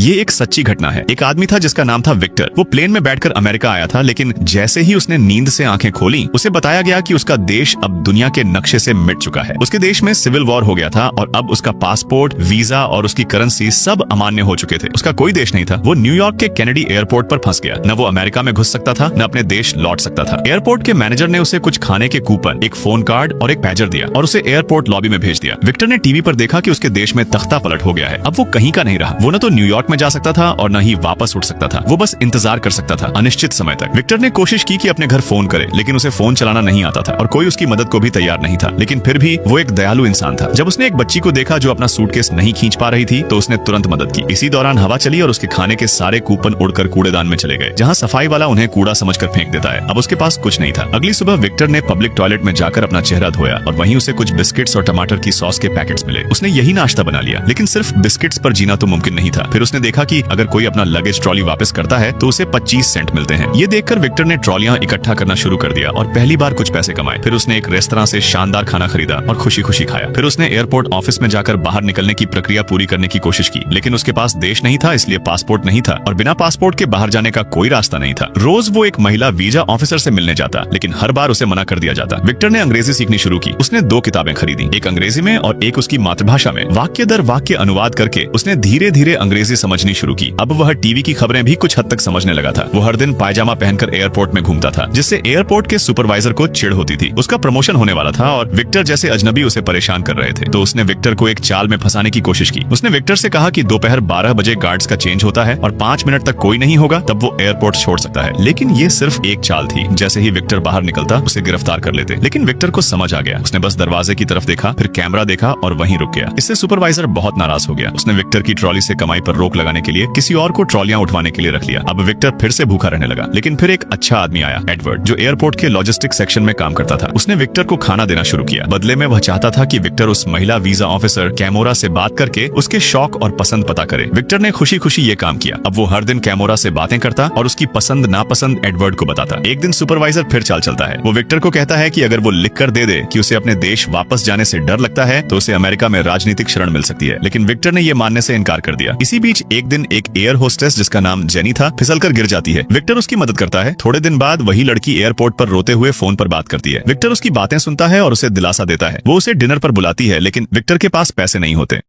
ये एक सच्ची घटना है। एक आदमी था जिसका नाम था विक्टर। वो प्लेन में बैठकर अमेरिका आया था, लेकिन जैसे ही उसने नींद से आंखें खोली, उसे बताया गया कि उसका देश अब दुनिया के नक्शे से मिट चुका है। उसके देश में सिविल वॉर हो गया था और अब उसका पासपोर्ट, वीजा और उसकी करेंसी सब अमान्य हो चुके थे। उसका कोई देश नहीं था। वो न्यूयॉर्क के कैनेडी एयरपोर्ट पर फंस गया। न वो अमेरिका में घुस सकता था, न अपने देश लौट सकता था। एयरपोर्ट के मैनेजर ने उसे कुछ खाने के कूपन, एक फोन कार्ड और एक पैजर दिया और उसे एयरपोर्ट लॉबी में भेज दिया। विक्टर ने टीवी पर देखा कि उसके देश में तख्ता पलट हो गया है। अब वो कहीं का नहीं रहा। वो न तो न्यूयॉर्क में जा सकता था और न ही वापस उठ सकता था। वो बस इंतजार कर सकता था अनिश्चित समय तक। विक्टर ने कोशिश की कि अपने घर फोन करे, लेकिन उसे फोन चलाना नहीं आता था और कोई उसकी मदद को भी तैयार नहीं था। लेकिन फिर भी वो एक दयालु इंसान था। जब उसने एक बच्ची को देखा जो अपना सूटकेस नहीं खींच पा रही थी, तो उसने तुरंत मदद की। इसी दौरान हवा चली और उसके खाने के सारे कूपन उड़कर कूड़ेदान में चले गए, जहाँ सफाई वाला उन्हें कूड़ा समझकर फेंक देता है। अब उसके पास कुछ नहीं था। अगली सुबह विक्टर ने पब्लिक टॉयलेट में जाकर अपना चेहरा धोया और वहीं उसे कुछ बिस्किट्स और टमाटर की सॉस के पैकेट्स मिले। उसने यही नाश्ता बना लिया, लेकिन सिर्फ बिस्किट्स पर जीना तो मुमकिन नहीं था। फिर उसने देखा कि अगर कोई अपना लगेज ट्रॉली वापस करता है तो उसे 25 सेंट मिलते हैं। ये देखकर विक्टर ने ट्रॉलियां इकट्ठा करना शुरू कर दिया और पहली बार कुछ पैसे कमाए। फिर उसने एक रेस्तरां से शानदार खाना खरीदा और खुशी खुशी खाया। फिर उसने एयरपोर्ट ऑफिस में जाकर बाहर निकलने की प्रक्रिया पूरी करने की कोशिश की, लेकिन उसके पास देश नहीं था, इसलिए पासपोर्ट नहीं था और बिना पासपोर्ट के बाहर जाने का कोई रास्ता नहीं था। रोज वो एक महिला वीजा ऑफिसर से मिलने जाता, लेकिन हर बार उसे मना कर दिया जाता। विक्टर ने अंग्रेजी सीखनी शुरू की। उसने 2 किताबें खरीदी, एक अंग्रेजी में और एक उसकी मातृभाषा में। वाक्य दर वाक्य अनुवाद करके उसने धीरे धीरे अंग्रेजी समझनी शुरू की। अब वह टीवी की खबरें भी कुछ हद तक समझने लगा था। वो हर दिन पायजामा पहनकर एयरपोर्ट में घूमता था, जिससे एयरपोर्ट के सुपरवाइजर को चिढ़ होती थी। उसका प्रमोशन होने वाला था और विक्टर जैसे अजनबी उसे परेशान कर रहे थे। तो उसने विक्टर को एक चाल में फंसाने की कोशिश की। उसने विक्टर से कहा कि दोपहर 12 बजे गार्ड्स का चेंज होता है और 5 मिनट तक कोई नहीं होगा, तब वो एयरपोर्ट छोड़ सकता है। लेकिन ये सिर्फ एक चाल थी। जैसे ही विक्टर बाहर निकलता, उसे गिरफ्तार कर लेते। लेकिन विक्टर को समझ आ गया। उसने बस दरवाजे की तरफ देखा, फिर कैमरा देखा और वहीं रुक गया। इससे सुपरवाइजर बहुत नाराज हो गया। उसने विक्टर की ट्रॉली से कमाई पर रोक लगाने के लिए किसी और को ट्रॉलियां उठवाने के लिए रख लिया। अब विक्टर फिर से भूखा रहने लगा। लेकिन फिर एक अच्छा आदमी आया, एडवर्ड, जो एयरपोर्ट के लॉजिस्टिक सेक्शन में काम करता था। उसने विक्टर को खाना देना शुरू किया। बदले में वह चाहता था कि विक्टर उस महिला वीजा ऑफिसर कैमोरा से बात करके उसके शौक और पसंद पता करे। विक्टर ने खुशी खुशी ये काम किया। अब वो हर दिन कैमोरा से बातें करता और उसकी पसंद नापसंद एडवर्ड को बताता। एक दिन सुपरवाइजर फिर चाल चलता है। वो विक्टर को कहता है कि अगर वो लिख कर दे कि उसे अपने देश वापस जाने से डर लगता है तो उसे अमेरिका में राजनीतिक शरण मिल सकती है। लेकिन विक्टर ने ये मानने से इनकार कर दिया। इसी बीच एक दिन एक एयर होस्टेस जिसका नाम जेनी था, फिसलकर गिर जाती है। विक्टर उसकी मदद करता है। थोड़े दिन बाद वही लड़की एयरपोर्ट पर रोते हुए फोन पर बात करती है। विक्टर उसकी बातें सुनता है और उसे दिलासा देता है। वो उसे डिनर पर बुलाती है, लेकिन विक्टर के पास पैसे नहीं होते।